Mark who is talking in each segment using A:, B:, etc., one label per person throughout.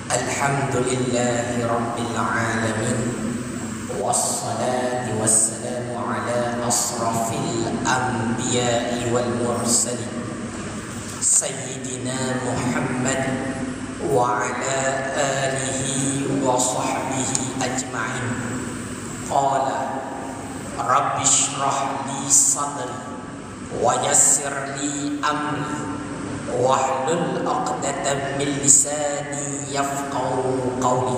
A: Alhamdulillahi Rabbil Alamin, wassalatu wassalamu ala asrafil anbiya'i wal mursalin Sayyidina Muhammad wa ala alihi wa sahbihi ajma'in. Qala Rabbi shrah li sadri wa yassir li amri wahlul 'uqdatam min lisani yafqahu qawli.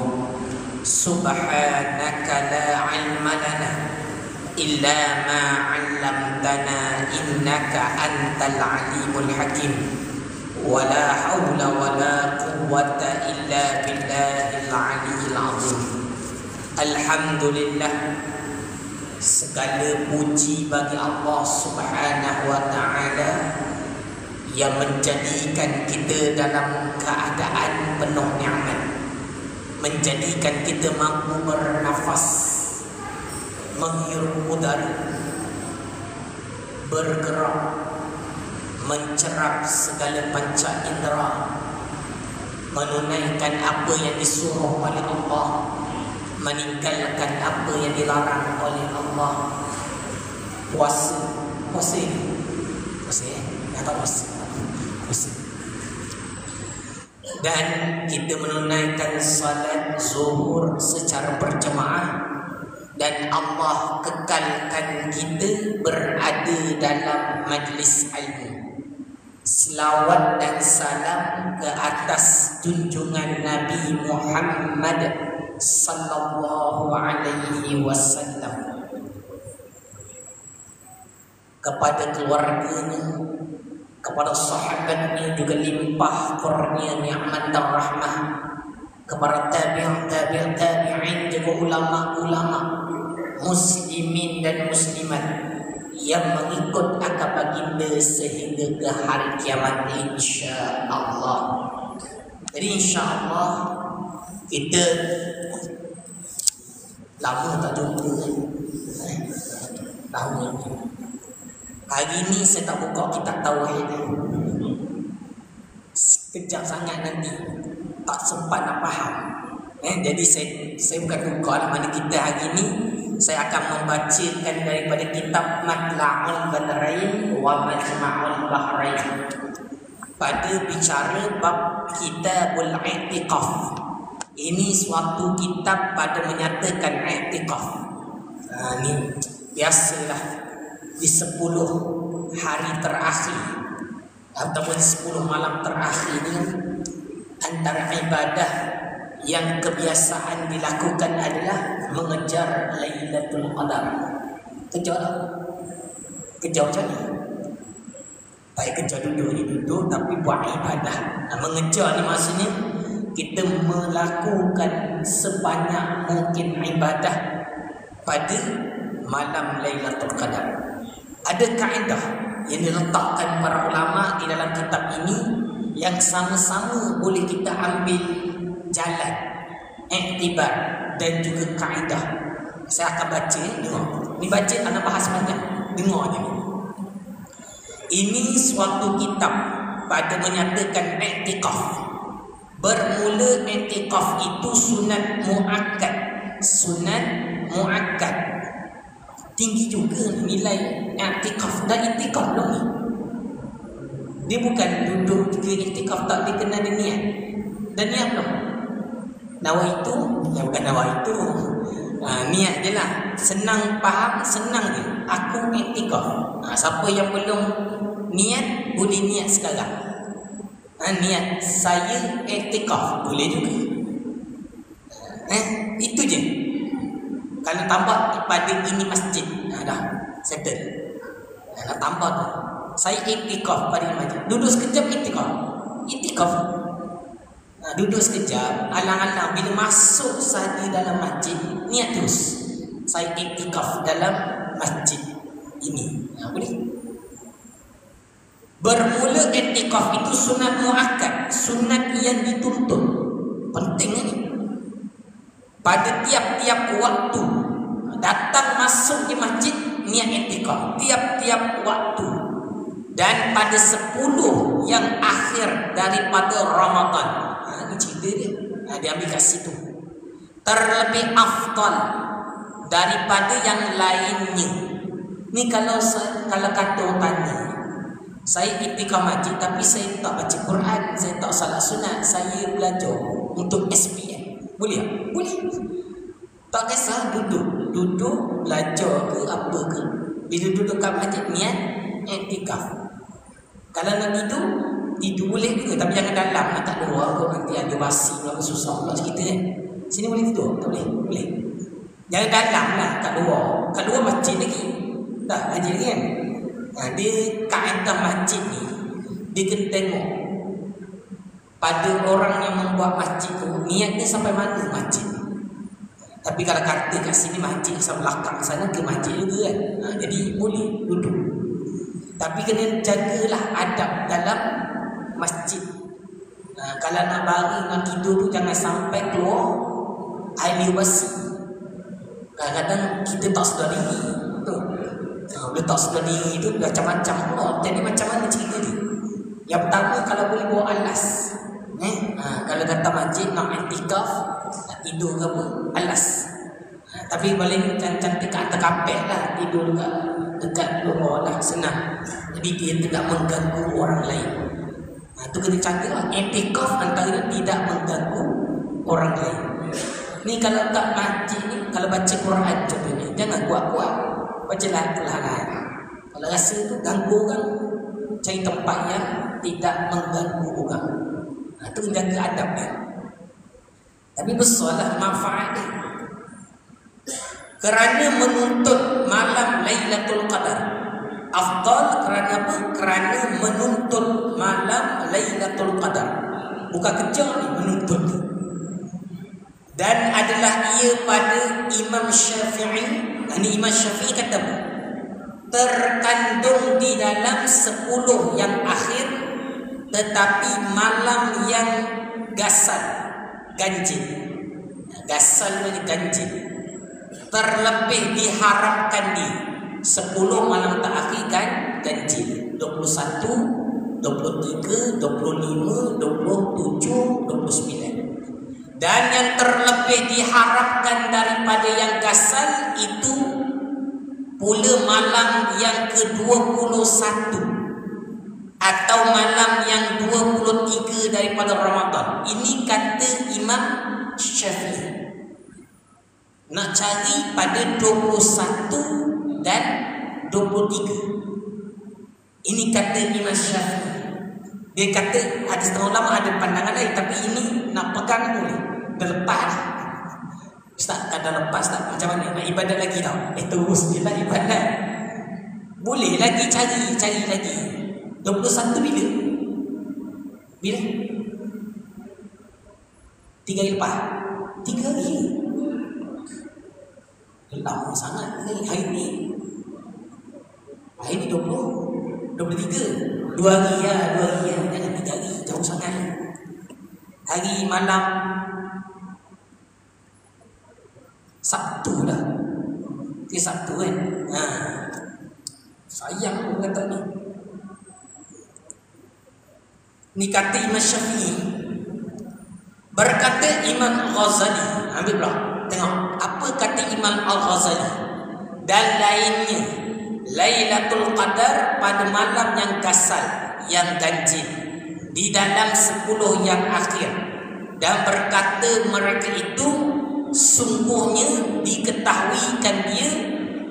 A: Subhanaka la 'ilma lana illa ma 'allamtana innaka antal 'alimul hakim. Wa la haula wa la quwwata illa billahil 'aliyyil 'azim. Alhamdulillah, segala puji bagi Allah Subhanahu wa taala yang menjadikan kita dalam keadaan penuh nikmat, menjadikan kita mampu bernafas, menghirup udara, bergerak, mencerap segala panca indera, menunaikan apa yang disuruh oleh Allah, meninggalkan apa yang dilarang oleh Allah. Puasa dan kita menunaikan salat zuhur secara berjemaah, dan Allah kekalkan kita berada dalam majlis ilmu. Selawat dan salam ke atas junjungan Nabi Muhammad sallallahu alaihi wasallam, kepada keluarganya, kepada sahabatnya, juga limpah kurnia nikmat dan rahmah, kepada tabi'in, juga ulama-ulama muslimin dan muslimat yang mengikut akal baginda sehingga ke hari kiamat, insya-Allah. Jadi insya-Allah kita lama tak jumpa lama. Hari ni saya tak buka kitab tauhid, sekejap sangat nanti tak sempat nak faham. Jadi saya bukan buka lah. Mana kita hari ni saya akan membacakan daripada kitab Matla'ul Badrain wa Majma'ul Bahrain, pada bicara bab Kitabul I'tiqaf. Ini suatu kitab pada menyatakan i'tiqaf. Ni biasalah di 10 hari terakhir ataupun 10 malam terakhir ni, antara ibadah yang kebiasaan dilakukan adalah mengejar Lailatul Qadar. Kejar macam ni? Baik kejar duduk, tapi buat ibadah. Mengejar ni maksudnya kita melakukan sebanyak mungkin ibadah pada malam Lailatul Qadar. Ada kaedah yang diletakkan para ulama di dalam kitab ini yang sama-sama boleh kita ambil jalan, iktibar dan juga kaedah. Saya akan baca, dengar. Ni baca tak nak bahas banyak, dengar je ni. Ini suatu kitab pada menyatakan i'tikaf. Bermula i'tikaf itu sunat muakkad. Sunat muakkad. Tinggi juga nilai i'tikaf. Dan i'tikaf belum ni. Dia bukan duduk ke i'tikaf, tak dikenal dengan niat. Dan niat belum. Nawaitu, ya bukan nawaitu. Niat je lah. Senang faham, senang je. Aku i'tikaf. Siapa yang belum niat, boleh niat sekarang. Niat saya i'tikaf, boleh juga. Itu je. Kalau tambah pada ini masjid, dah settle. Nak tambah tu, saya i'tikaf pada masjid. Duduk sekejap i'tikaf. Duduk sekejap, alang-alang bila masuk saja dalam masjid, niat terus. Saya i'tikaf dalam masjid ini. Boleh. Bermula i'tikaf itu sunat muakkad, sunat yang dituntut. Penting ni. Pada tiap-tiap waktu datang masuk di masjid, niat i'tikaf tiap-tiap waktu. Dan pada 10 yang akhir daripada Ramadan, ini cerita dia. Dia ambil kat situ. Terlebih afdal daripada yang lainnya. Ni kalau kata orang tanya, saya itikaf masjid tapi saya tak baca Quran, saya tak salat sunat, saya belajar untuk SPM. Boleh tak? Boleh. Tak kisah duduk belajar ke apa ke. Bila duduk kat masjid niat itikaf. Kalau nak tidur boleh juga, tapi jangan dalam, nak tak luar kau nanti ada basi apa susah pula cerita kan. Sini boleh tidur? Tak boleh? Boleh. Jangan dalam lah, kat luar. Kat luar masjid lagi. Tak, masjid lagi kan. Dia kaedah masjid ni, dia kena tengok pada orang yang membuat masjid tu, niat dia sampai mana masjid. Tapi kalau kata kat sini masjid sampai belakang sana ke masjid juga kan. Jadi boleh duduk. Tapi kena jagalah adab dalam masjid. Kalau nak baring, nak tidur tu jangan sampai keluar air liur basi. Kadang-kadang kita tak sedar diri tu. Bila tak sedar diri tu macam-macam pula. Jadi macam mana cerita dia? Yang pertama, kalau boleh bawa alas. Kalau datang masjid nak iktikaf, nak tidur ke apa, alas. Tapi paling cantik kat atas kapet lah, tidur dekat luar lah, senang. Jadi dia tidak mengganggu orang lain. Itu kena cantik lah. Iktikaf antara tidak mengganggu orang lain. Ni kalau kat masjid ni, kalau baca Quran contohnya, jangan kuat-kuat, bacalah perlahan. Kalau rasa tu ganggu orang, cari tempat yang tidak mengganggu orang. Itu menjaga adab kan. Tapi besarlah manfaat dia. Kerana menuntut malam Lailatul Qadar. Afdal kerana apa? Kerana menuntut malam Lailatul Qadar. Bukan kerja ni, menuntut. Dan adalah ia pada Imam Syafi'i. Ini Imam Syafi'i kata apa? Terkandung di dalam 10 yang akhir, tetapi malam yang gasal, ganjil. Gasal ni ganjil. Terlebih diharapkan di 10 malam terakhir kan ganjil. 21, 23, 25, 27, 29. Dan yang terlebih diharapkan daripada yang gasal itu pula malam yang ke-21 atau malam yang 23 daripada Ramadan. Ini kata Imam Syafi'i. Nak cari pada 21 dan 23. Ini kata Imam Syafi'i. Dia kata ada setengah ulama ada pandangan lain, tapi ini nak pegang boleh. Dah lepas dah. Ustaz, dah lepas tak? Macam mana? Nak ibadat lagi tau? Terus je lah ibadat. Boleh lagi cari lagi. 21 bila? Bila? 3 hari lepas. 3 hari. Lama sangat hari ni. Hari ni 20, 23. 2 hari ya, 2 hari ya. Jangan 3 hari, jauh sangat. Hari malam Sabtu dah. Dia Sabtu kan. Sayang pun kata ni. Ni kata Imam Syafi'i. Berkata Imam Al-Ghazali. Ambil pula. Tengok. Apa kata Imam Al-Ghazali? Dan lainnya. Lailatul Qadar pada malam yang gasal, yang ganjil, di dalam 10 yang akhir. Dan berkata mereka itu sungguhnya diketahuikan dia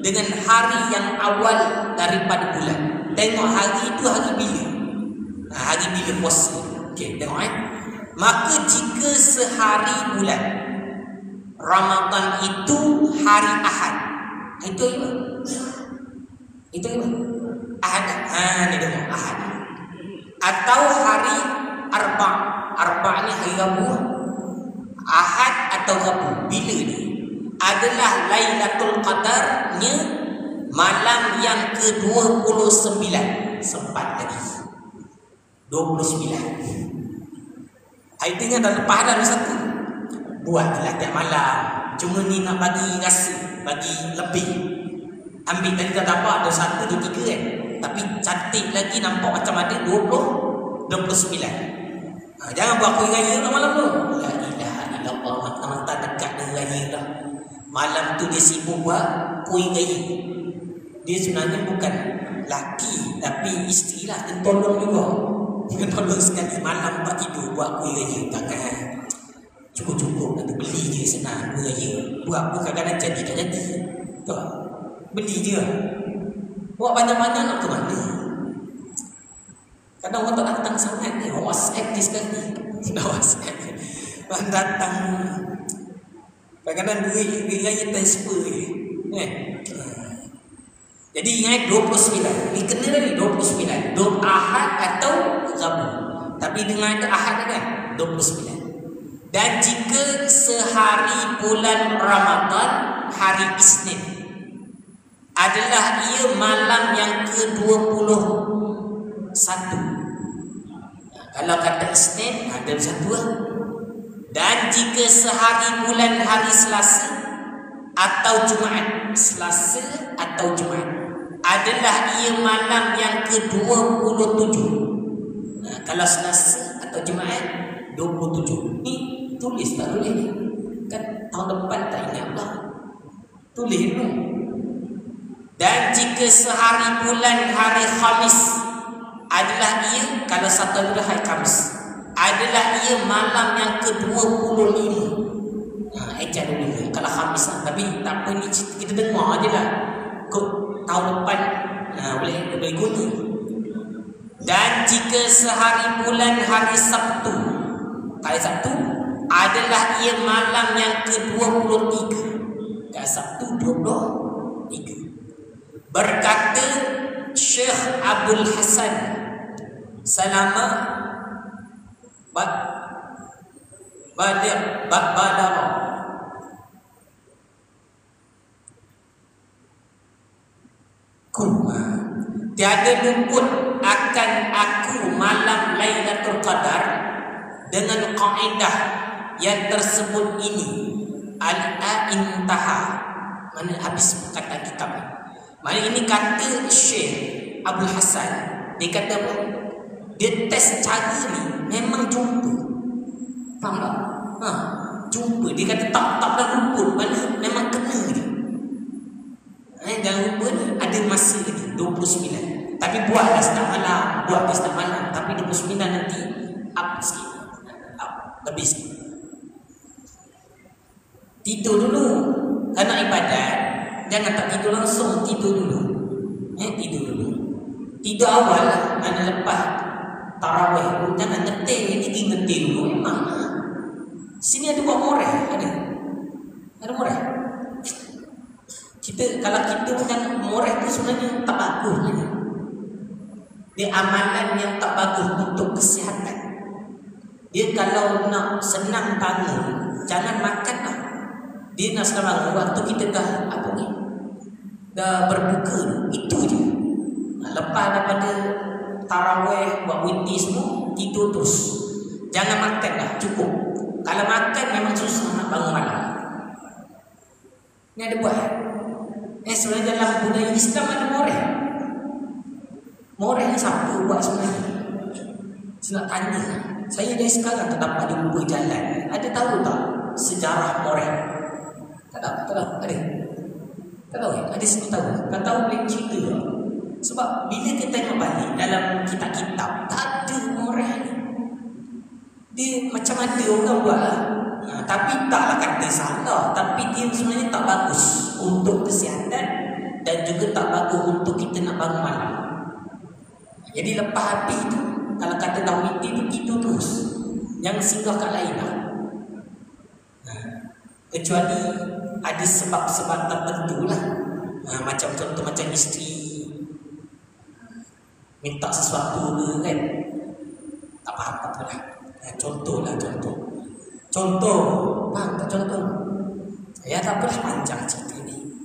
A: dengan hari yang awal daripada bulan. Tengok hari itu hari bila? Hari bila puasa. Okey, tengok Maka jika sehari bulan Ramadan itu hari Ahad. Itu apa? Itu apa? Ahad. Ni tengok Ahad. Atau hari Arba'. Arba' ni hari Rabu. Ahad atau Rabu. Bila ni? Adalah Lailatul Qadarnya malam yang ke-29. Sempat lagi 29. Artinya dah lepas dah satu. Buatlah tiap malam. Cuma ni nak bagi rasa, bagi lebih. Ambil tadi dah dapat ada 1, 2, 3 kan. Tapi cantik lagi, nampak macam ada 20, 29. Jangan buat kuih raya malam tu. La ilaha malam tu dia sibuk buat kuih gaya. Dia sebenarnya bukan laki tapi isteri lah, dan tolong juga. Tolong sekali malam tak tidur buat kuih gaya. Takkan cukup-cukup nanti beli je senang kuih gaya. Buat pun kadang-kadang jadi tak jadi. Tuh, beli je. Buat banyak-banyak nak ke mana? Kadang orang tak datang sangat ni. WhatsApp dia sekali. Dah WhatsApp orang datang. Kadang-kadang duit raya transfer je. Jadi ingat 29. Ni kena tadi 29. 2 Ahad atau Rabu. Tapi dengan ada Ahad kan 29. Dan jika sehari bulan Ramadan hari Isnin adalah ia malam yang ke-21. Kalau kata Isnin ada satu lah. Dan jika sehari bulan hari Selasa atau Jumaat, Selasa atau Jumaat adalah ia malam yang ke-27. Kalau Selasa atau Jumaat 27. Ni tulis tak tulis ni? Kan tahun depan tak ingat lah. Tulis dulu. Dan jika sehari bulan hari Khamis adalah ia, kalau satu adalah hari Khamis, adalah ia malam yang ke-25. Ejak dulu kalau Khamis lah. Tapi tak apa, ni kita dengar je lah. Kok tahun depan boleh guna. Dan jika sehari bulan hari Sabtu, hari Sabtu adalah ia malam yang ke-23. Kat Sabtu 23. Berkata Syekh Abdul Hasan Salama Badar Kuma, tiada luput akan aku malam Lailatul Qadar dengan kaedah yang tersebut ini. Al-Intaha, mana habis kata kitab. Mana ini kata Syekh Abdul Hasan. Dia kata apa? Dia test cara ni memang jumpa. Faham tak? Jumpa. Dia kata tak dah luput. Mana memang kena je. Dalam rupa ni ada masa lagi 29. Tapi buatlah setengah malam. Tapi 29 nanti up sikit. Lebih sikit. Tidur dulu. Kalau nak ibadat, jangan tak tidur langsung. Tidur dulu. Tidur dulu. Tidur awal lah. Mana lepas tarawih. Jangan ngetik. Ini ngetik dulu. Memang. Sini ada buat moreh. Ada moreh. Kalau kita macam moreh tu sebenarnya tak bagus. Dia amalan yang tak bagus untuk kesihatan. Dia kalau nak senang bangun, jangan makan lah. Dia nak senang bangun waktu kita dah berbuka. Itu je. Lepas daripada tarawih, buat witir semua, tidur terus. Jangan makan lah, cukup. Kalau makan memang susah nak bangun malam. Ni ada buat. Sebenarnya dalam budaya Islam ada moreh. Moreh ni siapa buat sebenarnya? Saya nak tanya. Saya dari sekarang tak dapat jumpa jalan. Ada tahu tak sejarah moreh? Tak tahu. Ada? Tak tahu. Ada semua tahu. Tak tahu boleh cerita. Sebab bila kita tengok balik dalam kitab-kitab, tak ada moreh ni. Dia macam ada orang buat lah. Tapi taklah kata salah. Tapi dia sebenarnya tak bagus untuk kesihatan dan juga tak bagus untuk kita nak bangun malam. Jadi lepas habis tu, kalau kata dah witir tu, tidur terus. Jangan singgah kat lain lah. Kecuali ada sebab-sebab tertentu lah. Macam contoh macam isteri minta sesuatu ke kan. Tak faham apa lah. Contoh. Faham tak contoh? Ya tak apalah, panjang cerita ni.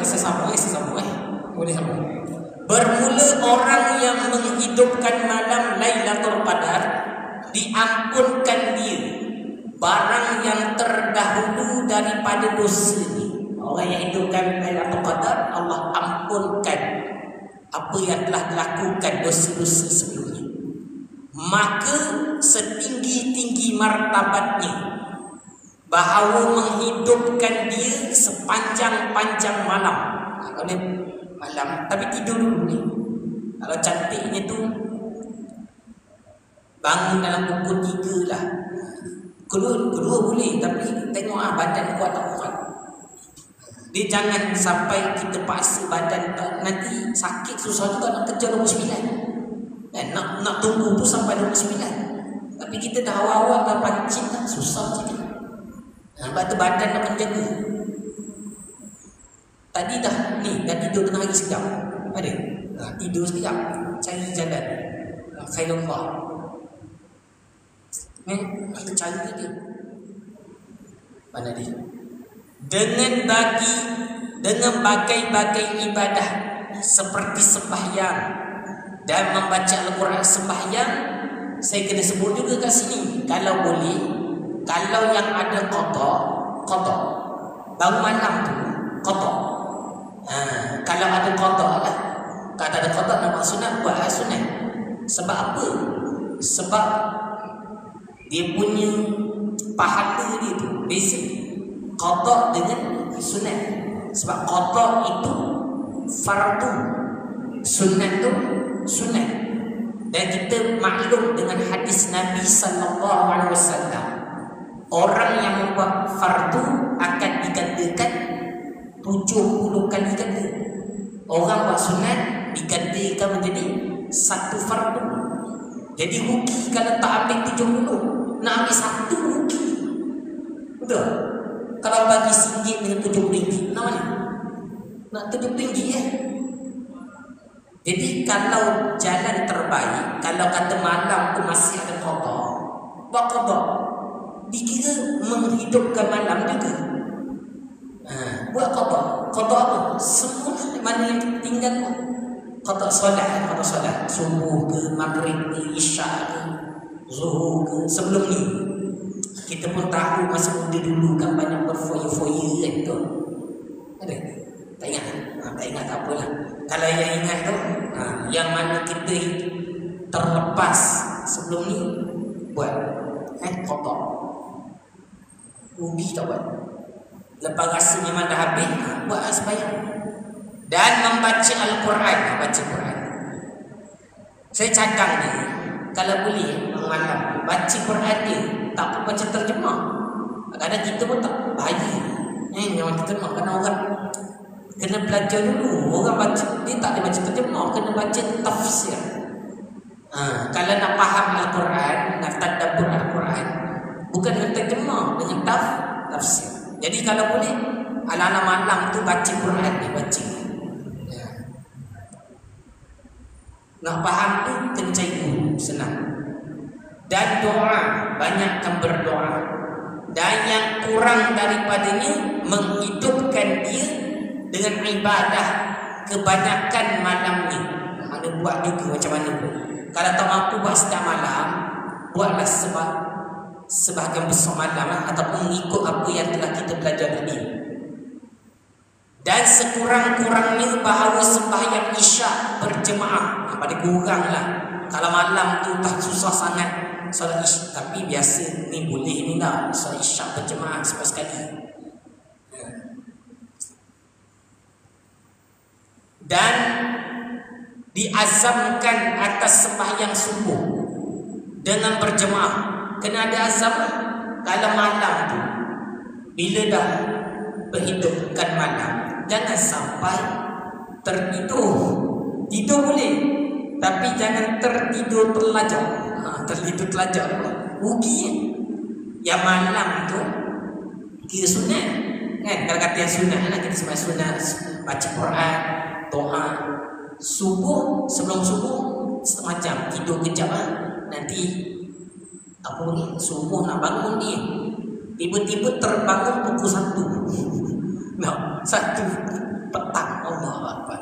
A: Saya sambung. Boleh sambung. Bermula orang yang menghidupkan malam Lailatul Qadar diampunkan dia barang yang terdahulu daripada dosa ni. Orang yang hidupkan Lailatul Qadar, Allah ampunkan apa yang telah dilakukan dosa-dosa sebelumnya. Maka setinggi-tinggi martabatnya bahawa menghidupkan dia sepanjang-panjang malam. Kalau dia malam tapi tidur dulu ni. Kalau cantiknya tu bangun dalam pukul 3 lah. Kedua boleh, tapi tengok badan kuat tak kuat. Dia jangan sampai kita paksa badan nanti sakit susah juga nak kerja 29. Nak tunggu tu sampai 29. Tapi kita dah awal-awal dah pancing tak susah je. Sebab tu badan nak kena jaga. Tadi dah tidur tengah hari sekejap. Ada? Tidur sekejap, cari jalan. Khairullah. Kita cari dia. Mana dia? Dengan bagai-bagai ibadah seperti sembahyang dan membaca Al-Quran. Sembahyang saya kena sebut juga kat sini. Kalau boleh, kalau yang ada qada bangun malam tu qada. Kalau ada qada lah. Kalau ada qada nak sunat, buat sunat. Sebab apa? Sebab dia punya pahala dia tu beza qada dengan sunat. Sebab qada itu fardu, sunat tu sunat. Dan kita maklum dengan hadis Nabi sallallahu alaihi wasallam, orang yang membuat fardu akan digandakan 70 kali ganda. Orang buat sunat digandakan menjadi satu fardu. Jadi rugi kalau tak ambil 70, nak ambil satu rugi. Betul? Kalau bagi RM1 dengan RM70, nak mana? Nak RM70 Jadi kalau jalan terbaik, kalau kata malam tu masih ada qada, buat qada. Dikira menghidupkan malam juga. Buat qada. Qada apa? Semua mana yang tinggal qada solat, subuh ke, maghrib ke, isyak ke, zuhur ke, sebelum ni. Kita pun tahu masa muda dulu kan banyak berfoya-foya kan tu. Ada? Tak ingat? Tak ingat tak apalah. Kalau yang ingat tu, yang mana kita terlepas sebelum ni buat qada. Rugi tak buat. Lepas rasa memang dah habis, buat sembahyang. Dan membaca Al-Quran, baca Quran. Saya cadang ni, kalau boleh malam baca Quran dia, tak apa baca terjemah. Kadang-kadang kita pun tak bahaya. Memang terjemah kerana orang kena belajar dulu. Orang baca, dia tak ada baca terjemah, kena baca tafsir. Kalau nak faham Al-Quran, nak tadabbur Al-Quran, bukan dengan terjemah, dengan tafsir. Jadi kalau boleh ala-ala malam tu baca Quran, dibaca. Nak faham tu kena cari guru, senang. Dan doa, banyakkan berdoa. Dan yang kurang daripadanya, menghidupkan dia dengan ibadah kebanyakan malamnya. Mana buat juga macam mana pun. Kalau tak mampu buat setiap malam, buatlah sebahagian besar malam ataupun mengikut apa yang telah kita belajar tadi. Dan sekurang-kurangnya bahawa sembahyang isyak berjemaah. Pada kurang lah. Kalau malam tu tak susah sangat solat isyak, tapi biasa ni boleh ni lah solat isyak berjemaah sekali. Dan diazamkan atas sembahyang subuh dengan berjemaah. Kena ada azam. Kalau malam tu, bila dah berhidupkan malam, jangan sampai tertidur. Tidur boleh, tapi jangan tertidur terlajak. Tertidur terlajak rugi. Yang malam tu kira sunat kan. Kalau kata yang sunat lah, kita sembahyang sunat, baca Quran, doa. Subuh, sebelum subuh setengah jam tidur kejap nanti apa ni, subuh nak bangun dia, tiba-tiba terbangun pukul 1. Nah, 1 petang. Allah Akbar.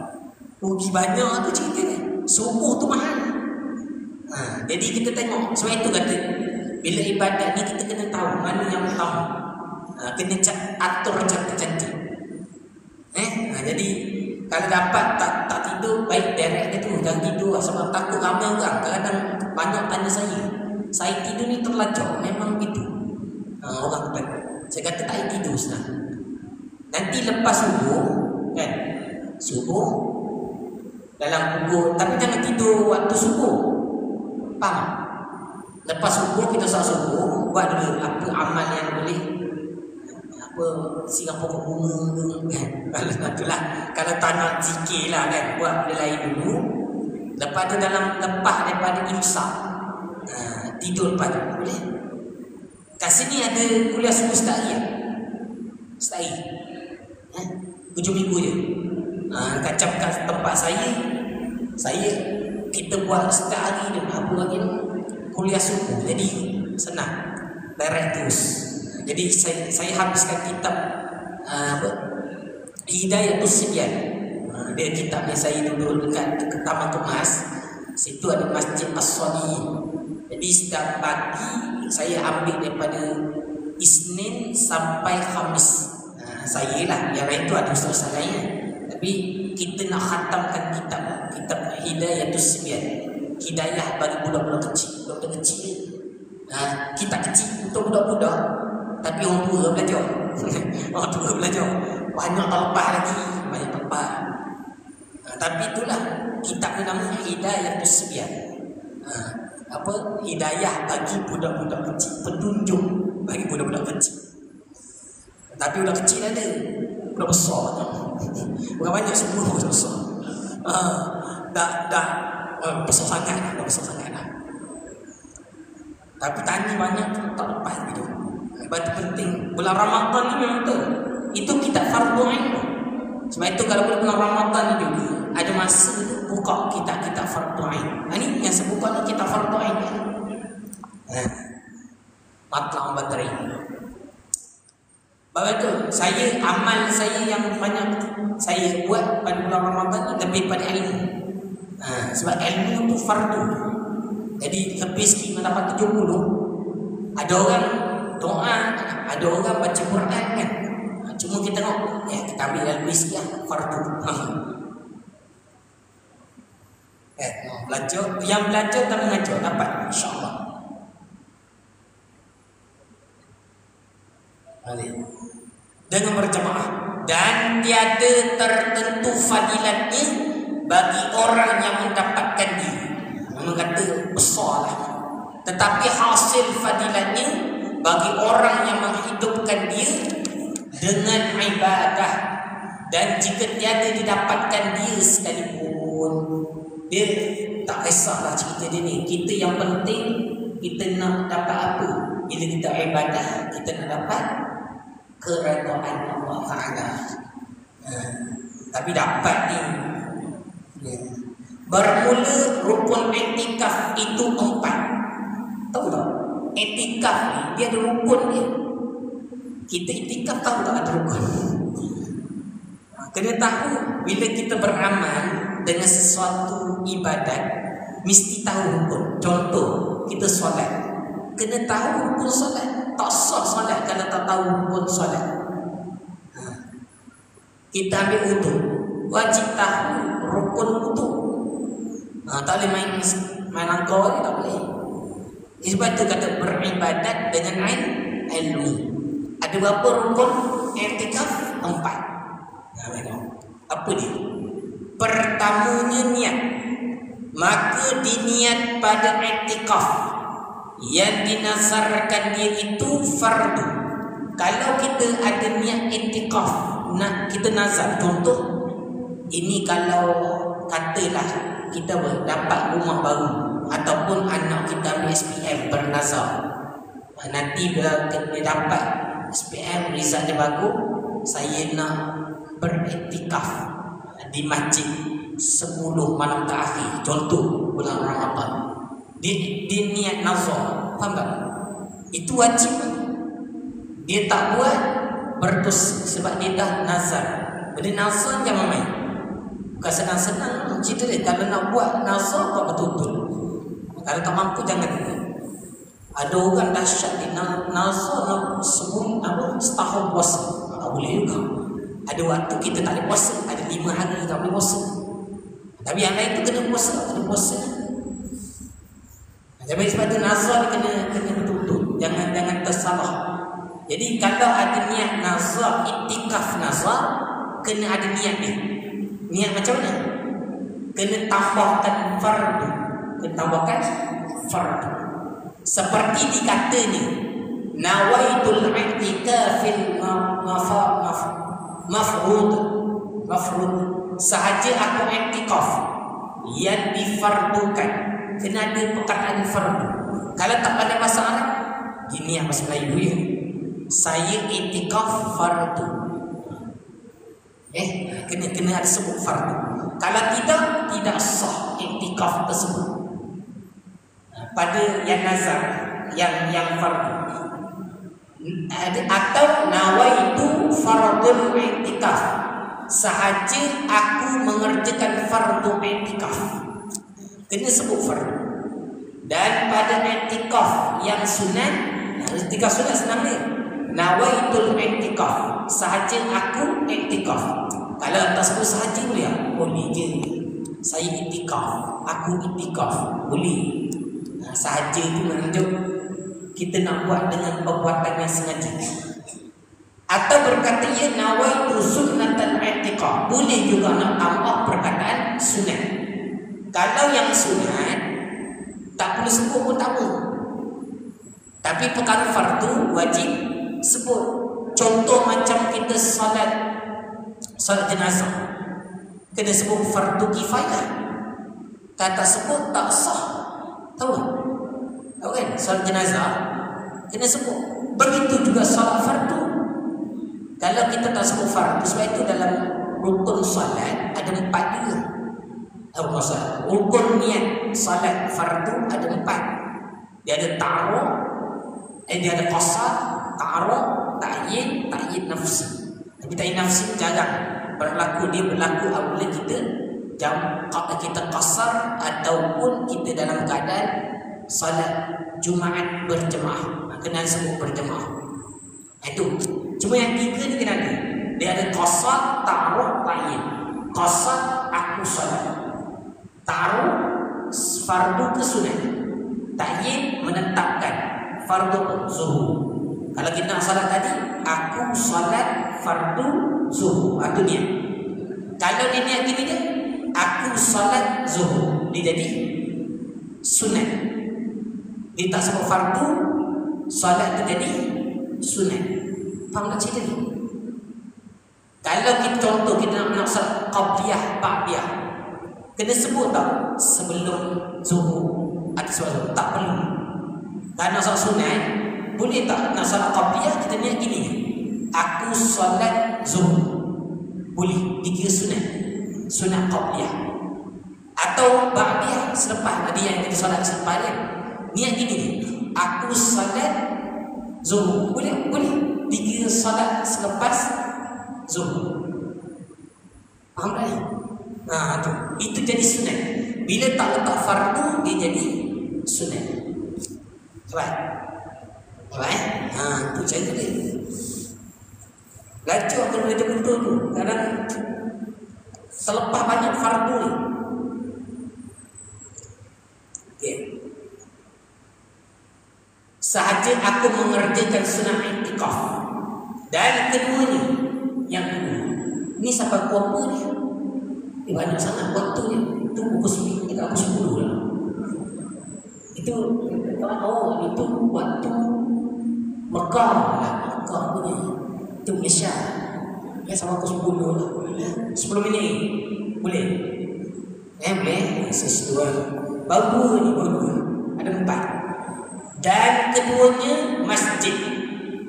A: Rugi banyak tu cerita ni. Subuh tu mahal. Jadi kita tengok. Sebab itu kata, bila ibadat ni kita kena tahu mana yang utama. Kena atur cantik-cantik. Jadi kalau dapat tak tidur, baik direct dia tu. Jangan tidur sebab takut ramai orang. Kadang-kadang banyak tanya saya tidur ni terlajak. Memang begitu. Orang kata Saya kata tak tidur Ustaz. Nanti lepas subuh kan, subuh dalam kubur, tapi jangan tidur waktu subuh. Faham? Lepas subuh kita solat subuh, buat dulu apa amal yang boleh, apa singgah pokok bunga kan. Kalau itulah, kalau tak nak zikir lah kan, buat benda lain dulu. Lepas tu dalam lepas daripada imsak, tidur lepas tu boleh. Kat sini ada kuliah subuh setahari ya? Setahari hujung minggu je. Kacap kat tempat saya kita buat setahari dan apa lagi tu, kuliah subuh. Jadi senang, direct terus. Jadi saya habiskan kitab Hidayatus Sibyan. Dia kitab yang saya duduk dekat Taman Kemas. Situ ada Masjid As-Salihin. Jadi setiap pagi saya ambil daripada Isnin sampai Khamis. Saya lah, yang lain tu ada ustaz lain. Tapi kita nak khatamkan kitab Hidayatus Sibyan. Hidayah bagi budak-budak kecil. Budak-budak kecil ni kitab kecil untuk budak-budak, tapi orang tua belajar. Orang tua belajar. Banyak tempat lagi, banyak tempat. Tapi itulah kitab ni nama Hidayatus Sibyan. Apa? Hidayah bagi budak-budak kecil, petunjuk bagi budak-budak kecil. Tapi budak kecil ada, budak besar bukan banyak, semua budak besar. Dah besar sangat lah, dah besar sangat lah. Tapi tanya banyak tak lepas gitu. Sebab itu penting. Bulan Ramadan ni memang betul, itu kitab fardu ain. Sebab itu kalau bulan Ramadan ni juga ada masa buka kitab-kitab fardu ain. Ini yang saya buka ni kitab fardu ain. Matla'ul Badri. Sebab itu amal saya yang banyak saya buat pada bulan Ramadan ni lebih pada ilmu. Sebab ilmu tu fardu. Jadi lebih sikit mendapat 70. Ada orang doa, ada orang baca Quran kan. Cuma kita tengok, kita ambil lebih sikit lah, fardu. Belajar, yang belajar dan mengajar dapat, insyaAllah. Dengan berjamaah. Dan tiada tertentu fadilatnya bagi orang yang mendapatkan dia. Memang kata besar lah. Tetapi hasil fadilatnya bagi orang yang menghidupkan dia dengan ibadah. Dan jika tiada didapatkan dia sekalipun, dia tak kisahlah cerita dia ni. Kita yang penting, kita nak dapat apa? Bila kita ibadah, kita nak dapat keredaan Allah Ta'ala. Tapi dapat ni, bermula rukun iktikaf itu 4. Tahu tak? Iktikaf ni dia ada rukun dia. Kita iktikaf tahu tak ada rukun? Kena tahu bila kita beramal dengan sesuatu ibadat, mesti tahu rukun. Contoh, kita solat, kena tahu rukun solat. Tak sah solat kalau tak tahu rukun solat. Kita ambil wudu, wajib tahu rukun wudu. Tak boleh main angkor, tak boleh. Sebab itu kata beribadat dengan ilmu. Ada berapa rukun i'tikaf? 4. Apa dia? Pertamanya niat. Maka diniat pada i'tikaf yang dinazarkan dia itu fardu. Kalau kita ada niat i'tikaf, nak kita nazar, contoh ini kalau katalah kita dapat rumah baru ataupun anak kita ambil SPM bernazar, nanti bila kita dapat SPM result dia bagus, saya nak beriktikaf di masjid 10 malam terakhir, contoh bulan Ramadan. Dia niat nazar, faham tak? Itu wajib. Dia tak buat berdosa sebab dia dah nazar. Benda nazar jangan main. Bukan senang-senang cerita dia. Kalau nak buat nazar, buat betul-betul. Kalau tak mampu, jangan. Ada orang dahsyat di nazar setahun puasa. Tak boleh juga. Ada waktu kita tak boleh puasa, ada 5 hari tak boleh puasa. Tapi yang lain tu kena puasa. Jadi sebab tu nazar kena betul-betul. Jangan tersalah. Jadi kalau ada niat nazar, iktikaf nazar, kena ada niat ni. Niat macam mana? Kena tambahkan fardu. Kena tambahkan fardu. Seperti dikata ni, nawaitul i'tikafil mafrud. Sahaja aku i'tikaf yang difardukan. Kena ada perkataan fardu. Kalau tak pandai bahasa Arab, gini yang bahasa Melayu ya. Saya i'tikaf fardu. Kena ada sebut fardu. Kalau tidak sah i'tikaf tersebut. Pada yang nazar, yang fardu. Atau nawaitu fardul i'tikaf. Sahaja aku mengerjakan fardu i'tikaf. Kena sebut fardu. Dan pada i'tikaf yang sunat, i'tikaf sunat senang ni. Nawaitul i'tikaf. Sahaja aku i'tikaf. Kalau tak sebut sahaja boleh tak? Boleh je. Saya i'tikaf, aku i'tikaf, boleh. Sahaja itu menunjuk kita nak buat dengan perbuatan yang sengaja. Atau berkata ya nawaitu sunnatan i'tikaf. Boleh juga nak tambah perkataan sunat. Kalau yang sunat tak perlu sebut pun tak apa. Tapi perkara fardu wajib sebut. Contoh macam kita solat jenazah, kena sebut fardu kifayah. Kata sebut tak sah. Tahu kan? Solat jenazah kena sebut. Begitu juga solat fardu. Kalau kita tak sebut fardu, sebab itu dalam rukun solat ada 4 juga. Rukun niat solat fardu ada 4. Dia ada ta'aruf, dia ada qasar, ta'aruf, ta'yin nafsi. Tapi ta'yin nafsi jarang berlaku. Dia berlaku apabila kita qasar ataupun kita dalam keadaan salat Jumaat berjemaah. Kena sebut berjemaah. Itu. Cuma yang 3 ni kena ada. Dia ada qasar, ta'aruf, ta'yin. Qasar aku salat. Ta'aruf fardu ke sunat. Ta'yin menetapkan fardu zuhur. Kalau kita nak salat tadi, aku salat fardu zuhur. Itu dia. Kalau dia niat gini dia, aku salat zuhur, dia jadi sunat. Dia tak sebut fardu, salat tu jadi sunat. Faham tak cerita ni? Kalau kita contoh kita nak salat qabliyah, ba'diyah, kena sebut tak sebelum zuhur atau sebelum? Tak perlu. Kalau nak salat sunat, boleh tak nak salat qabliyah kita niat gini, aku salat zuhur, boleh dikira sunat, sunat qabliyah. Atau ba'diyah selepas ada yang kita salat selepas dia, niat gini, aku salat zuhur, boleh dikira salat selepas zuhur. Faham tak ni? Itu jadi sunat. Bila tak letak fardu, dia jadi sunat. Sebab tu cara dia. Laju akan belajar betul tu. Kadang terlepas banyak fardu ni. Okay. Sahaja aku mengerjakan sunat i'tikaf. Dan keduanya, yang kedua, ni sampai pukul apa ni? Banyak sangat waktu ni. Itu pukul 9, kita pukul 10 lah. Itu itu waktu Mekah lah. Mekah punya. Itu Malaysia. Ya sama pukul 10 lah. 10 minit. Boleh? Boleh? Sesuai. Bagus ni, bagus. Ada 4. Dan keduanya masjid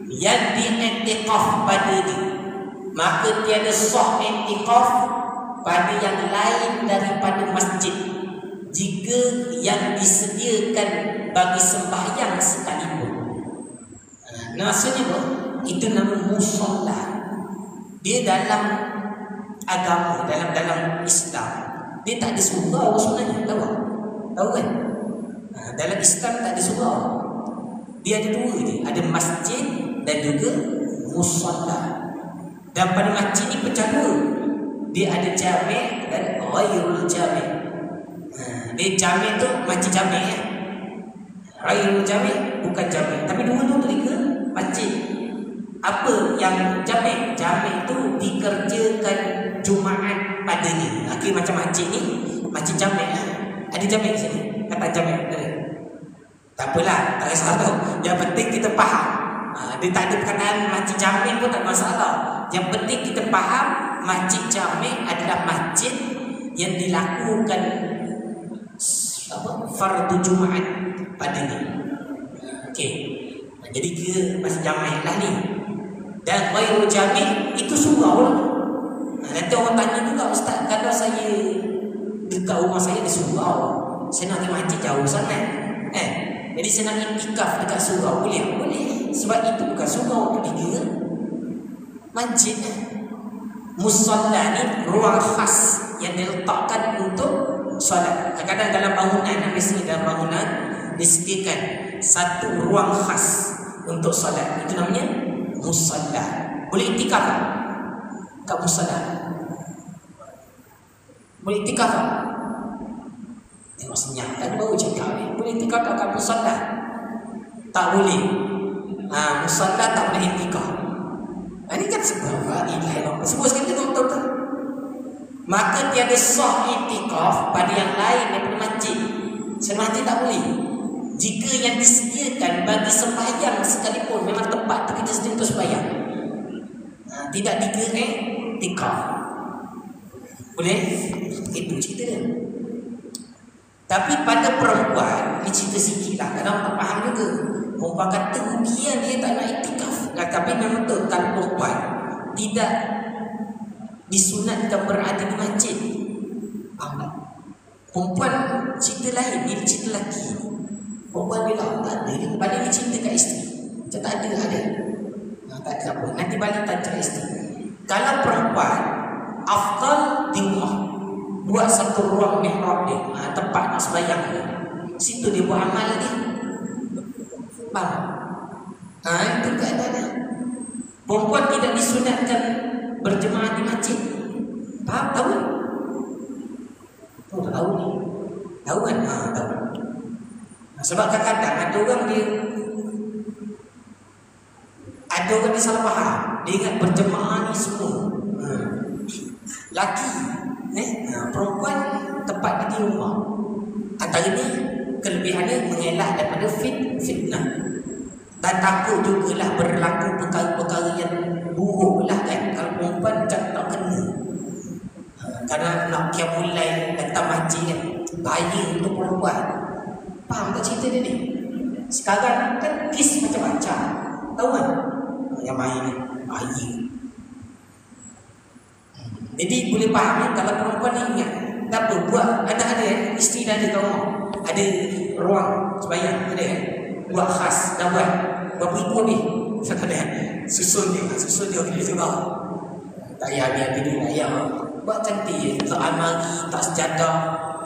A: yang di-i'tikaf pada dia. Maka tiada sah i'tikaf pada yang lain daripada masjid jika yang disediakan bagi sembahyang sekalipun. Maksudnya apa? Itu nama musalla. Dia dalam agama, dalam Islam, dia tak ada surau sebenarnya. Tahu kan? Dalam Islam tak ada surau. Dia ada 2 je. Ada masjid dan juga musalla. Dan pada masjid ni pecah 2. Dia ada jami' dan ghairul jami'. Dia jami' tu masjid jami' ya. Ghairul jami' bukan jami'. Tapi 2 tu mereka masjid. Apa yang jamek? Jamek tu dikerjakan Jumaat padanya. Akhir macam makcik ni, makcik jamek lah. Ada jamek di sini? Kata jamek ada? Tak apalah, tak kisah tau. Yang penting kita faham. Dia tak ada perkataan makcik jamek pun tak masalah. Yang penting kita faham masjid jamek adalah masjid yang dilakukan fardu Jumaat padanya. Okey. Jadi kira masjid jamek lah ni. Dan ghairu jamek itu surau lah. Nanti orang tanya juga, ustaz, kalau saya dekat rumah saya ada surau, saya nak pergi masjid jauh sangat, jadi saya nak iktikaf dekat surau, boleh? Boleh. Sebab itu bukan surau, itu dia masjid. Musalla ni ruang khas yang diletakkan untuk solat. Kadang-kadang dalam bangunan, biasanya dalam bangunan disediakan satu ruang khas untuk solat. Itu namanya musalla. Boleh iktikaf tak? Kat musalla boleh iktikaf tak? Tengok senyap kan baru cakap boleh iktikaf tak kat musalla? Tak boleh. Musalla tak boleh iktikaf. Ini kan sebab sebut sekali tengok tak? Maka tiada sah iktikaf pada yang lain daripada masjid. Masjid tak boleh. Jika yang disediakan bagi sembahyang sekalipun, memang tempat tu kita sedia untuk sembahyang, tidak dikira iktikaf. Boleh? Itu cerita dia. Tapi pada perempuan, ni cerita sikit lah, kadang tak faham juga. Perempuan kata ujian dia tak nak iktikaf. Tapi memang betul, kalau perempuan tidak disunatkan berada di masjid. Perempuan cerita lain, ni cerita lelaki. Perempuan bilang tak ada, dia balik dia cinta kat isteri. Macam tak ada. Tak ada apa, nanti balik tanya isteri. Kalau perempuan, afdal di rumah, buat satu ruang mihrab dia, tempat nak sembahyang dia. Situ dia buat amal dia. Faham? Itu keadaan. Perempuan tidak disunatkan berjemaah di masjid. Faham? Tahu? Tahu ni. Tahu kan? Tahu. Sebab kadang-kadang ada orang dia salah faham. Dia ingat berjemaah ni semua laki, perempuan tempat di rumah. Antara ni kelebihannya mengelak daripada fitnah. Dan takut jugalah berlaku perkara-perkara yang buruk lah kan. Kalau perempuan tak kena, kadang nak qiyamul-lail datang masjid kan, bahaya untuk perempuan. Faham tak cerita dia ni? Sekarang kan kes macam-macam, tahu kan? Yang main ni bahaya. Jadi boleh faham kalau perempuan ni ingat tak apa buat, ada isteri dah ada kat rumah, ada ruang sembahyang, ada buat khas, dah buat berapa ribu ni, susun dia boleh juga. Tak payah biar dia ayam buat cantik je, letak almari, tak sejadah,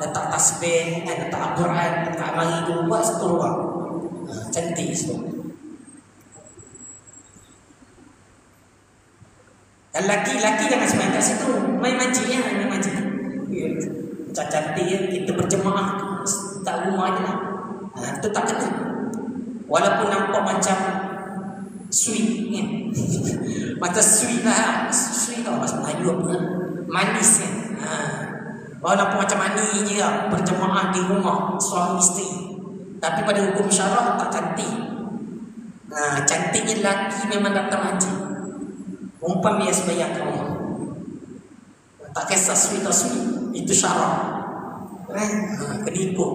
A: letak tasbih, letak Al-Quran, letak almari tu, buat satu ruang cantik semua. Dan laki-laki jangan sembahyang kat situ, main mancing ya, main mancing. Macam cantik ya, kita berjemaah tak rumah je lah. Itu tak kena. Walaupun nampak macam sweet kan. Macam sweet lah. Sweet tau bahasa Melayu apa, manis kan. Walaupun macam manis je lah, berjemaah di rumah suami isteri. Tapi pada hukum syarak tak cantik. Cantiknya lelaki memang datang mancing. Perempuan biasa sembahyang kat rumah. Tak kisah sweet atau sweet, itu syarak. Kena ikut.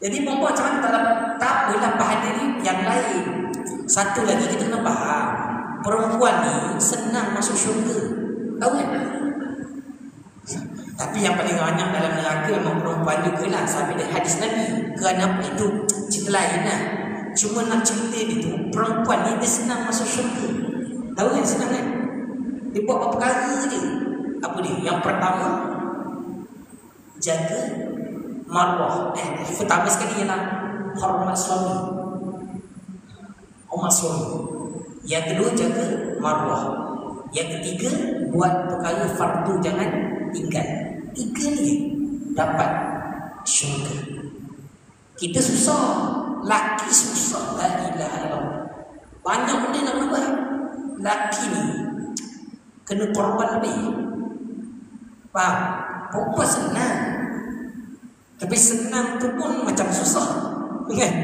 A: Jadi perempuan macam mana tak apalah bahan ni yang lain. Satu lagi kita kena faham, perempuan ni senang masuk syurga. Tahu kan? Tapi yang paling banyak dalam neraka memang perempuan jugalah, sampai dari hadis Nabi. Kerana itu cerita lain lah. Cuma nak cerita dia tu, perempuan ni dia senang masuk syurga. Tahu kan senang kan? Dia buat apa perkara dia. Apa dia? Yang pertama, jaga marwah. Pertama sekali ialah hormat suami, hormat suami. Yang kedua, jaga marwah. Yang ketiga, buat perkara fardu jangan tinggal. 3 ni dapat syurga. Kita susah, laki susah. La ilaha illallah. Banyak benda nak kena buat. Laki ni kena korban lebih. Faham? Perempuan senang, tapi senang tu pun macam susah, kan?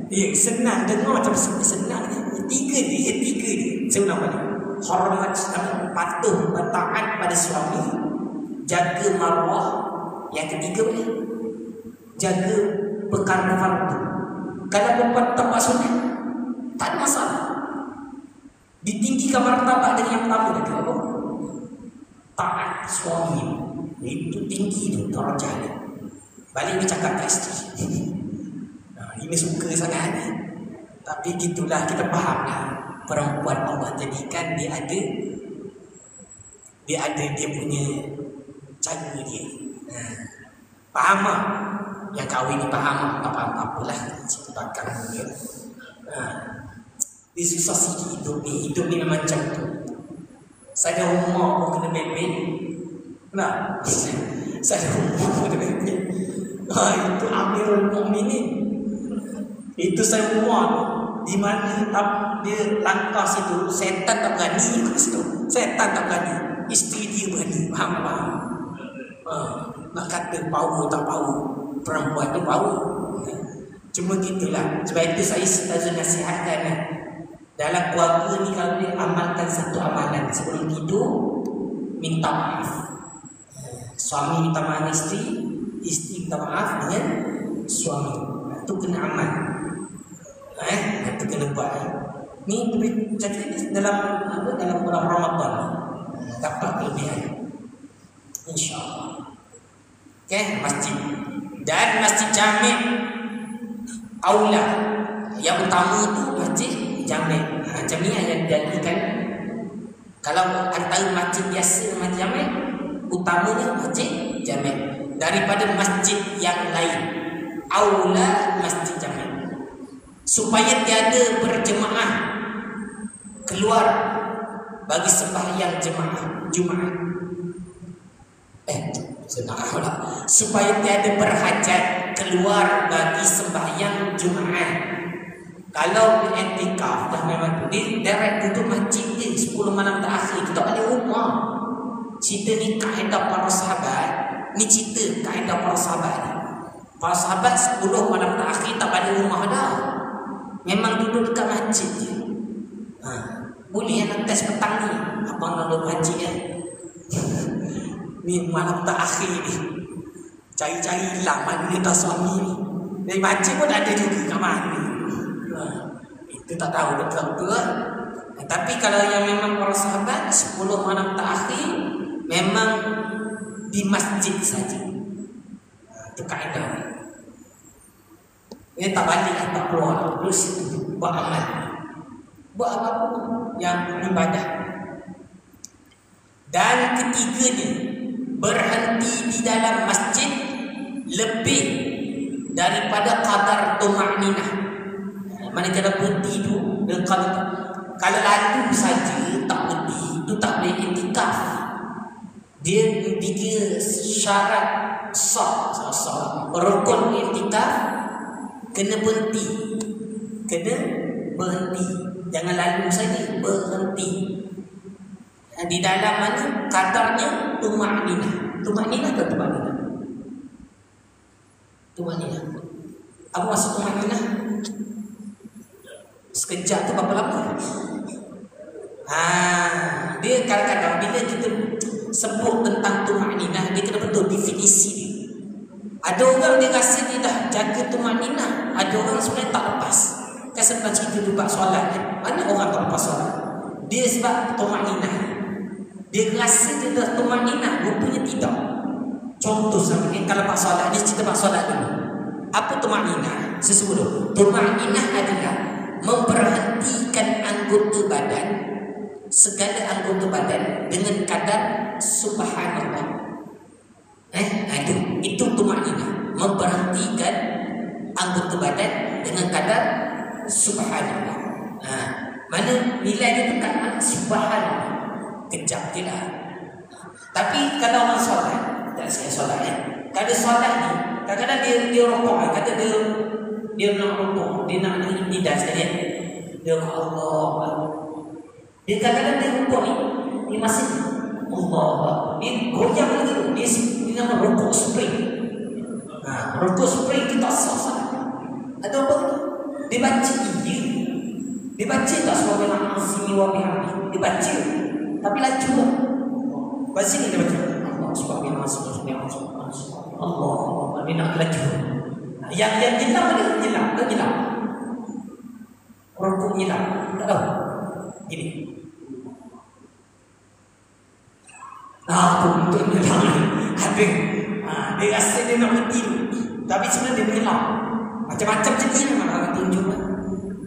A: Ya, senang dengar macam senang je. Tiga dia. Saya ulang balik. Hormat, patuh, taat pada suami, jaga maruah. Yang ketiga boleh jaga perkara fardu. Kalau perempuan tak buat sunat, tak ada masalah. Ditinggikan martabat dengan yang pertama tadi apa? Taat suami. Itu tinggi tu darjah dia. Balik dia cakap ke isteri. Ini suka sangat ni. Tapi gitulah, kita faham lah. Perempuan Allah jadikan dia ada dia punya cara dia. Faham tak? Yang kahwin ni faham tak? Tak faham apalah. Cerita belakang dia. Dia susah sikit hidup ni. Hidup ni memang macam tu. Saya ada rumah pun kena bebek. Nah, saya ada rumah pun kena bebek. Itu Amirul Mukminin. Itu saya rumah di mana dia langkah situ, setan tak berani ke situ. Setan tak berani, isteri dia berani. Faham? Nak kata power tak power, perempuan tu power. Cuma gitulah. Sebab itu saya selalu nasihatkan dalam keluarga ni, kalau dia amalkan satu amalan sebelum tidur, minta maaf. Suami minta maaf isteri, isteri minta maaf dengan suami. Itu kena amal. Itu kena buat. Ni jadi dalam bulan Ramadan dapat kelebihan, insya-Allah. Masjid dan masjid jami' aula. Yang utama tu masjid jami'. Macam ni yang dijadikan. Kalau antara masjid biasa dengan masjid jami', utamanya masjid jami' daripada masjid yang lain. Aula masjid jami', supaya tiada berjemaah keluar bagi sembahyang jemaah Jumaat. Supaya tiada berhajat keluar bagi sembahyang Jumaat. Kalau i'tikaf dah memang tu, dia direct duduk masjid dia 10 malam terakhir, tu tak balik rumah. Cerita ni kaedah para sahabat. Ni cerita kaedah para sahabat ni. Para sahabat 10 malam terakhir tak balik rumah dah. Memang duduk dekat masjid je. Boleh yang tes petang ni, abang nak duduk masjid kan. Ni malam terakhir ni, cari-cari hilang mana dia tak suami ni. Dari masjid pun ada juga kat mana. Itu tak tahu betul-betul kan. Tapi kalau yang memang para sahabat 10 malam terakhir memang di masjid saja. Itu kaedah. Dia tak balik, tak keluar, terus buat amal, buat apa-apa yang ibadah. Dan ketiganya, berhenti di dalam masjid lebih daripada qadar tuma'ninah. Mana kalau berhenti tu, kalau lalu saja tak berhenti, itu tak boleh i'tikaf. Dia 3 syarat sah, rukun i'tikaf. Kena berhenti. Jangan lalu saja, berhenti. Di dalam mana kadarnya tuma'ninah. Tuma'ninah atau tuma'ninah? Tuma'ninah. Apa maksud tuma'ninah? Sekejap tu berapa lama? Dia kadang-kadang bila kita sebut tentang tuma'ninah, dia kena betul definisi dia. Ada orang dia rasa dia dah jaga tuma'ninah, ada orang sebenarnya tak lepas. Kan sebab cerita juga solat kan. Mana orang tak lepas solat? Dia sebab tuma'ninah. Dia rasa dia dah tuma'ninah, rupanya tidak. Contoh sebenarnya kalau lepas solat, dia cerita lepas solat dulu. Apa tuma'ninah? Sesungguhnya tuma'ninah adalah memberhentikan anggota badan, segala anggota badan dengan kadar subhanallah. Itu tuma'ninah, memberhentikan anggota badan dengan kadar subhanallah. Mana nilai dia dekat mana? Subhanallah. Kejap je lah. Tapi kalau orang solat, tak saya solat kalau solat ni, kadang-kadang dia rokok, kata dia nak rokok, dia nak intidah sekalian. Dia Allah. Dia kadang-kadang dia rukuk ni masih Allah. Dia goyang lagi tu. Dia nama rukuk spring. Rukuk spring kita sah sangat. Ada apa tu? Dia baca iya. Dia baca tak subhanallah sini wa bihamdi. Dia baca. Tapi laju lah. Baca ni dia baca. Allah subhanallah Allah. Dia nak laju. Yang jelas ada jelas. Rukuk jelas. Tak tahu. Gini. Untuk menyelam. Ada. Dia rasa dia nak mati. Tapi sebenarnya dia menyelam. Macam-macam jenis memang nak tunjuk.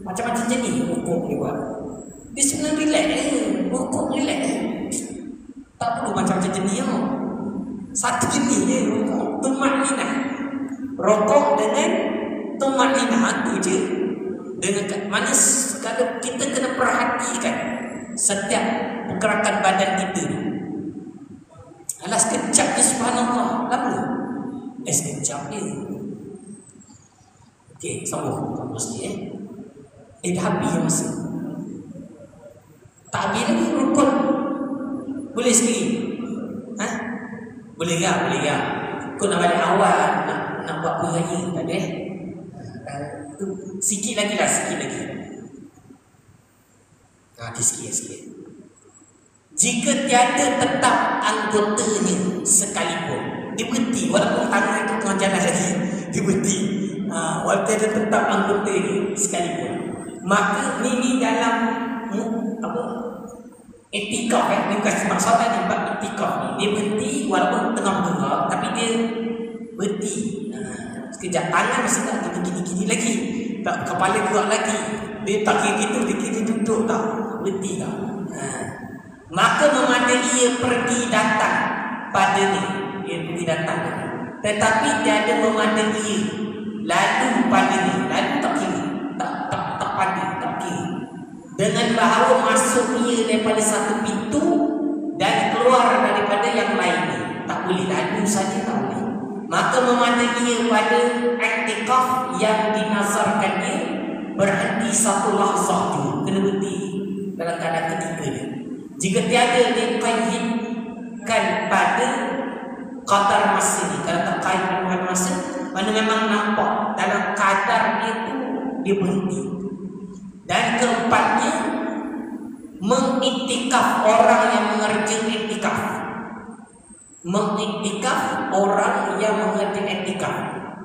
A: Macam-macam jenis rukuk dia buat. Dia sebenarnya relax. Rukuk relax. Tak perlu macam-macam jenis. Satu jenis je rukuk. Tumakninah. Rukuk dengan tumakninah. Itu je. Dengan mana kalau kita kena perhatikan setiap pergerakan badan kita ni. Alah sekejap je subhanallah. Lama. Sekejap je. Okey, sambung. Mesti dah habis masa. Tak habis lagi rukun. Boleh sendiri. Boleh tak? Boleh tak? Kau nak balik awal nak buat apa lagi? Tak ada. Sikit lagi lah, sikit lagi. Sikit. Jika tiada tetap anggotanya sekalipun, dia berhenti walaupun tangan itu tengah jalan lagi, dia berhenti. Walaupun tiada tetap anggotanya sekalipun, maka ini dalam apa? Etikaf ni bukan sebab sahabat ni, sebab etikaf ni dia berhenti walaupun tengah bergerak, tapi dia berhenti. Sekejap tangan masih tak gini-gini lagi, tak kepala gerak lagi, dia tak kira gitu, dia kira duduk tak, berhenti tak. Maka memadai ia pergi datang padanya, ia pergi datang, tetapi tiada memadai ia lalu padanya, lalu tak kira, tak pada, tak kira, dengan bahawa masuk ia daripada satu pintu dan keluar daripada yang lainnya. Tak boleh lalu saja, tak boleh. Maka memadai ia pada iktikaf yang dinazarkannya berhenti satu lahzah juga, kena berhenti dalam keadaan ketiga ni. Jika tiada diqayyidkan pada qadar masa ni, kalau tak qaid dengan masa, mana memang nampak dalam kadar dia tu dia berhenti. Dan keempatnya, mengiktikaf orang yang mengerjakan iktikaf. Mengiktikaf orang yang mengerjakan iktikaf.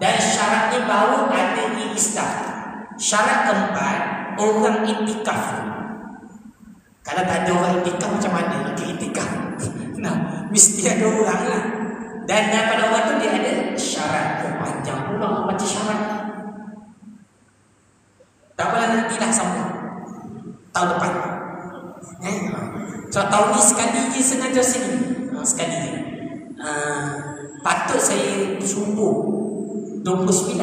A: Dan syaratnya baru ada istilah. Syarat keempat, orang iktikaf. Kalau tak ada orang iktikaf macam mana nak iktikaf? Nah, mesti ada orang lah. Dan daripada orang tu dia ada syarat. Panjang pula baca syarat. Tak apalah, nantilah sambung tahun depan. So tahun ni sekali je sengaja sini. Sekali je. Patut saya sumbuh 29.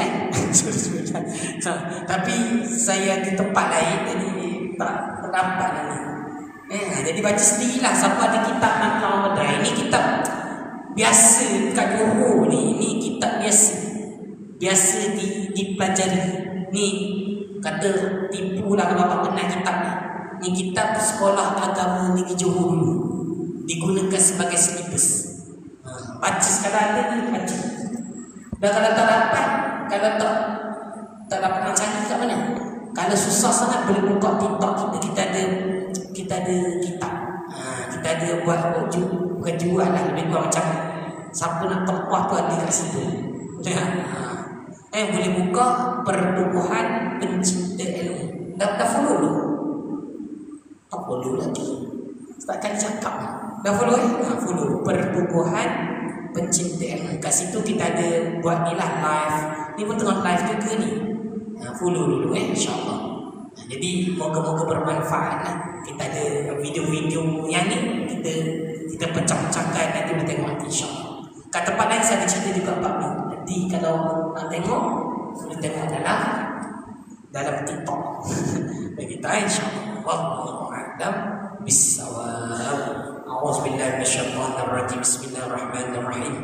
A: Tapi saya di tempat lain, jadi tak terdapat lagi. Jadi baca sendirilah. Siapa ada kitab Matlaul Badrai, ini kitab biasa kat Johor ni. Ini kitab biasa dipelajari. Ni kata tipulah kalau tak kenal kitab ni. Ni kitab sekolah agama negeri Johor dulu, digunakan sebagai silibus. Baca sekarang ada ni, baca. Dan kalau tak dapat, kalau tak dapat nak cari kat mana, kalau susah sangat boleh buka TikTok kita ada kitab. Kita ada buat bukan jual lah, lebih kurang macam siapa nak tempah tu ada kat situ. Boleh buka Pertubuhan Pencinta Ilmu. Dah follow dulu? Tak follow lagi. Setakat cakap dah follow follow Pertubuhan Pencinta Ilmu. Kat situ kita ada buat ni lah live. Ni pun tengah live juga ni. Follow dulu insyaAllah. Jadi moga-moga bermanfaat lah. Kita ada video-video yang ni kita pecah-pecahkan, nanti boleh tengok nanti insyaAllah. Kat tempat lain saya ada cerita juga bab ni. Nanti kalau nak tengok, boleh tengok dalam TikTok. Bagi kita insyaAllah. Wallahu a'lam bissawab. A'udzubillahi minasyaitonir rajim. Bismillahirrahmanirrahim.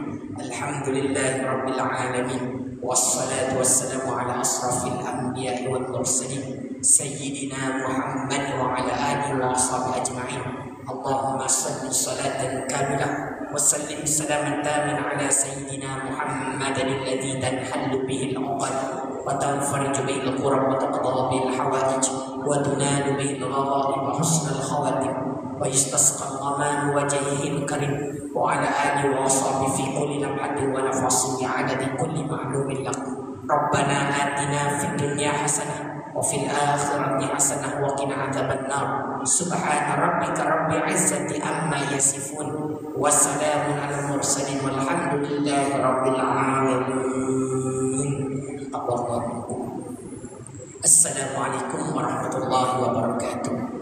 A: Alhamdulillahirabbil alamin. Wassalatu wassalamu ala asrafil anbiya'i والمرسلين سيدنا محمد وعلى آله وصحبه أجمعين. اللهم صل صلاة كاملة وسلم سلاما تاما على سيدنا محمد الذي تنحل به العقد وتنفرج به الكرب وتقضى به الحوائج وتنال به الغرائب وحسن الخواتم ويستسقى الغمام وجهه الكريم وعلى آله وصحبه في كل لمحة ونفس بعدد كل معلوم لك. ربنا آتنا في الدنيا حسنة وفي الآخرة حسنة وقنا عذاب النار. سبحان ربك رب العزة عما يصفون وسلام على المرسلين والحمد لله رب العالمين. Assalamualaikum warahmatullahi wabarakatuh.